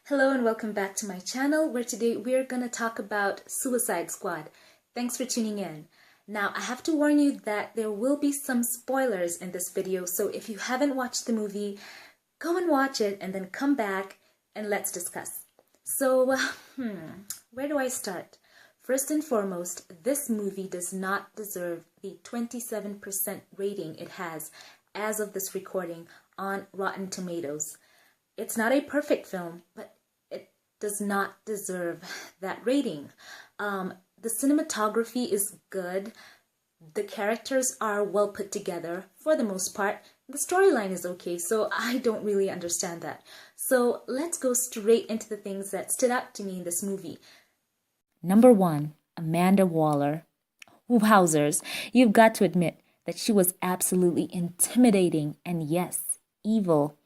Hello and welcome back to my channel where today we're going to talk about Suicide Squad. Thanks for tuning in. Now I have to warn you that there will be some spoilers in this video, so if you haven't watched the movie, go and watch it and then come back and let's discuss. So, where do I start? First and foremost, this movie does not deserve the 27% rating it has as of this recording on Rotten Tomatoes. It's not a perfect film, but it does not deserve that rating. The cinematography is good. The characters are well put together for the most part. The storyline is okay, so I don't really understand that. So let's go straight into the things that stood out to me in this movie. Number 1, Amanda Waller. Wowzers, you've got to admit that she was absolutely intimidating and yes, evil.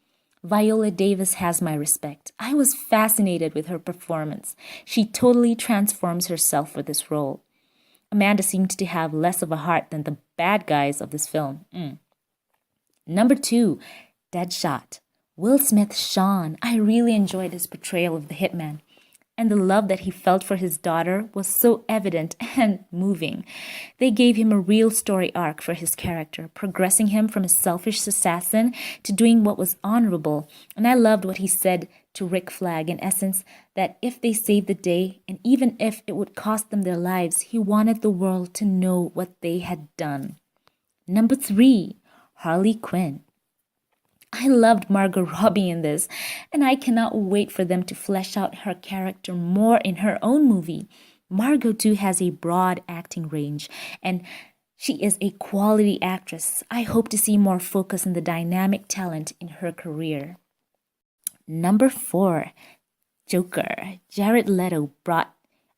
Viola Davis has my respect. I was fascinated with her performance. She totally transforms herself for this role. Amanda seemed to have less of a heart than the bad guys of this film. Number 2, Deadshot. Will Smith's Sean. I really enjoyed his portrayal of the hitman. And the love that he felt for his daughter was so evident and moving. They gave him a real story arc for his character, progressing him from a selfish assassin to doing what was honorable. And I loved what he said to Rick Flag, in essence, that if they saved the day, and even if it would cost them their lives, he wanted the world to know what they had done. Number 3, Harley Quinn. I loved Margot Robbie in this, and I cannot wait for them to flesh out her character more in her own movie. Margot too has a broad acting range, and she is a quality actress. I hope to see more focus on the dynamic talent in her career. Number 4, Joker. Jared Leto brought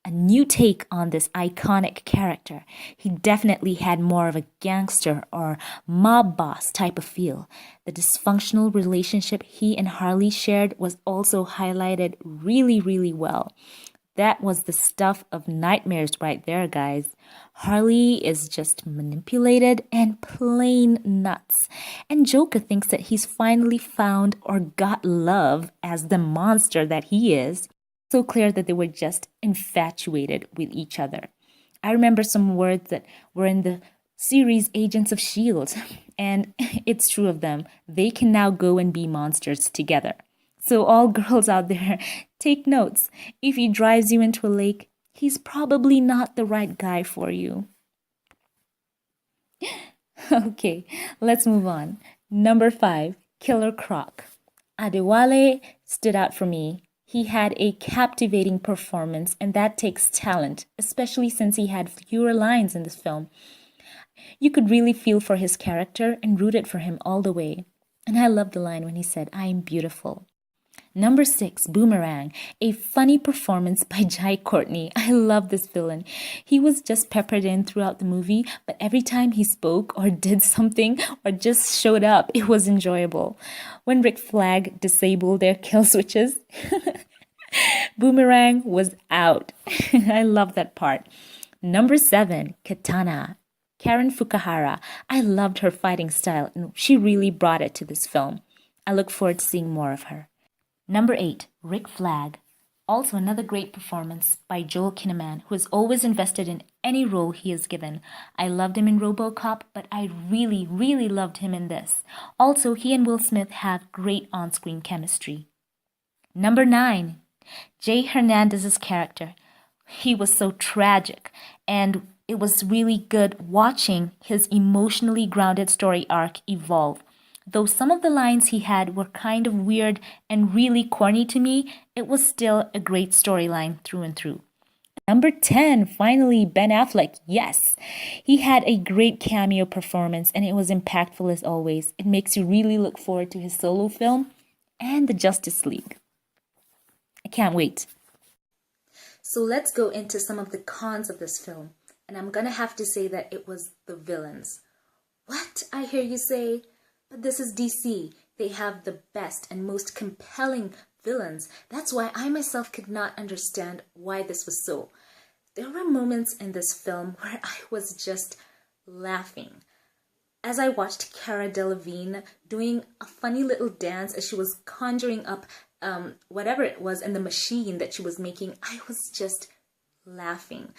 a new take on this iconic character. He definitely had more of a gangster or mob boss type of feel. The dysfunctional relationship he and Harley shared was also highlighted really well. That was the stuff of nightmares right there, guys. Harley is just manipulated and plain nuts. And Joker thinks that he's finally found or got love as the monster that he is. So clear that they were just infatuated with each other. I remember some words that were in the series Agents of S.H.I.E.L.D. and it's true of them. They can now go and be monsters together. So all girls out there, take notes. If he drives you into a lake, he's probably not the right guy for you. Okay, let's move on. Number 5, Killer Croc. Adewale stood out for me. He had a captivating performance, and that takes talent, especially since he had fewer lines in this film. You could really feel for his character and rooted for him all the way. And I loved the line when he said, "I am beautiful." Number 6, Boomerang, a funny performance by Jai Courtney. I love this villain. He was just peppered in throughout the movie, but every time he spoke or did something or just showed up, it was enjoyable. When Rick Flag disabled their kill switches, Boomerang was out. I love that part. Number 7, Katana. Karen Fukuhara. I loved her fighting style, and she really brought it to this film. I look forward to seeing more of her. Number 8, Rick Flag. Also another great performance by Joel Kinnaman, who is always invested in any role he is given. I loved him in RoboCop, but I really loved him in this. Also, he and Will Smith have great on-screen chemistry. Number 9, Jay Hernandez's character. He was so tragic, and it was really good watching his emotionally grounded story arc evolve. Though some of the lines he had were kind of weird and really corny to me, it was still a great storyline through and through. Number 10, finally, Ben Affleck. Yes, he had a great cameo performance and it was impactful as always. It makes you really look forward to his solo film and the Justice League. I can't wait. So let's go into some of the cons of this film. And I'm gonna have to say that it was the villains. What? I hear you say? But this is DC. They have the best and most compelling villains. That's why I myself could not understand why this was so. There were moments in this film where I was just laughing. As I watched Cara Delevingne doing a funny little dance as she was conjuring up whatever it was and the machine that she was making, I was just laughing.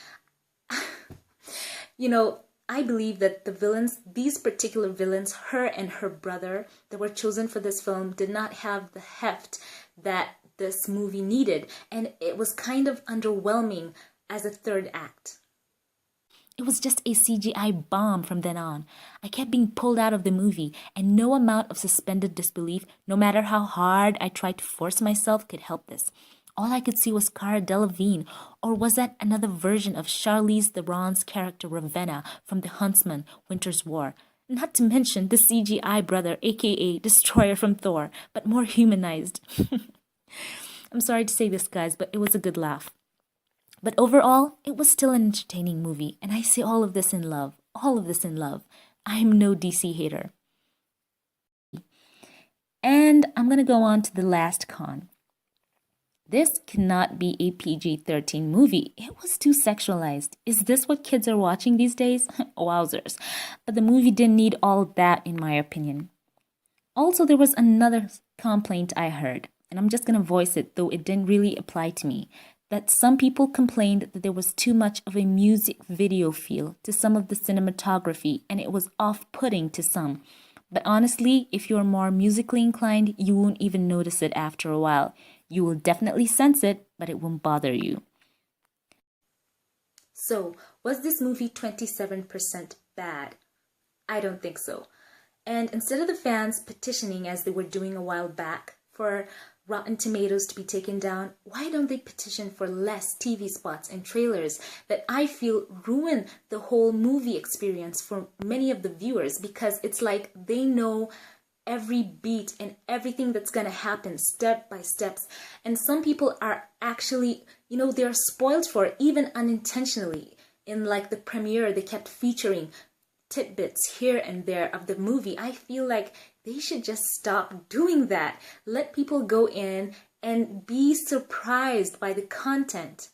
You know, I believe that the villains, these particular villains, her and her brother that were chosen for this film, did not have the heft that this movie needed, and it was kind of underwhelming as a third act. It was just a CGI bomb from then on. I kept being pulled out of the movie, and no amount of suspended disbelief, no matter how hard I tried to force myself, could help this. All I could see was Cara Delevingne, or was that another version of Charlize Theron's character Ravenna from The Huntsman, Winter's War? Not to mention the CGI brother, aka Destroyer from Thor, but more humanized. I'm sorry to say this, guys, but it was a good laugh. But overall, it was still an entertaining movie, and I say all of this in love. All of this in love. I'm no DC hater. And I'm going to go on to the last con. This cannot be a PG-13 movie. It was too sexualized. Is this what kids are watching these days? Wowzers. But the movie didn't need all that, in my opinion. Also, there was another complaint I heard, and I'm just going to voice it, though it didn't really apply to me, that some people complained that there was too much of a music video feel to some of the cinematography, and it was off-putting to some. But honestly, if you're more musically inclined, you won't even notice it after a while. You will definitely sense it, but it won't bother you. So, was this movie 27% bad? I don't think so. And instead of the fans petitioning as they were doing a while back for Rotten Tomatoes to be taken down, why don't they petition for less TV spots and trailers that I feel ruin the whole movie experience for many of the viewers, because it's like they know every beat and everything that's gonna happen step by steps, and some people are actually, you know, they're spoiled for it, even unintentionally. In like the premiere, they kept featuring tidbits here and there of the movie. I feel like they should just stop doing that. Let people go in and be surprised by the content.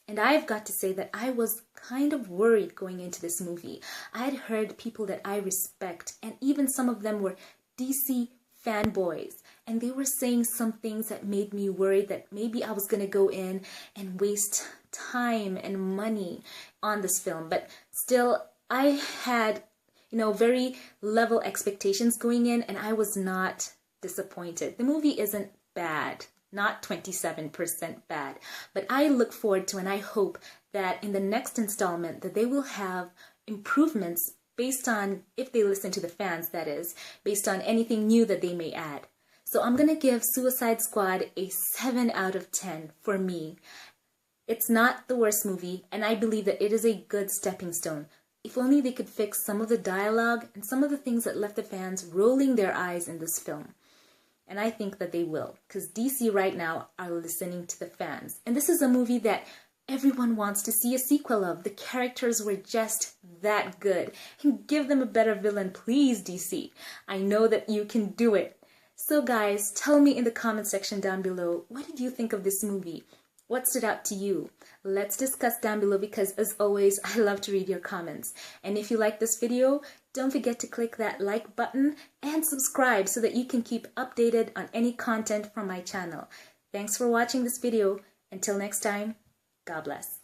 And I've got to say that I was kind of worried going into this movie. I had heard people that I respect, and even some of them were DC fanboys, and they were saying some things that made me worried that maybe I was going to go in and waste time and money on this film. But still, I had, you know, very level expectations going in, and I was not disappointed. The movie isn't bad. Not 27% bad, but I look forward to, and I hope that in the next installment that they will have improvements based on, if they listen to the fans, that is, based on anything new that they may add. So I'm gonna give Suicide Squad a 7 out of 10 for me. It's not the worst movie, and I believe that it is a good stepping stone. If only they could fix some of the dialogue and some of the things that left the fans rolling their eyes in this film. And I think that they will, because DC right now are listening to the fans. And this is a movie that everyone wants to see a sequel of. The characters were just that good. And give them a better villain, please, DC. I know that you can do it. So guys, tell me in the comment section down below, what did you think of this movie? What stood out to you? Let's discuss down below, because as always, I love to read your comments. And if you like this video, don't forget to click that like button and subscribe so that you can keep updated on any content from my channel. Thanks for watching this video. Until next time, God bless.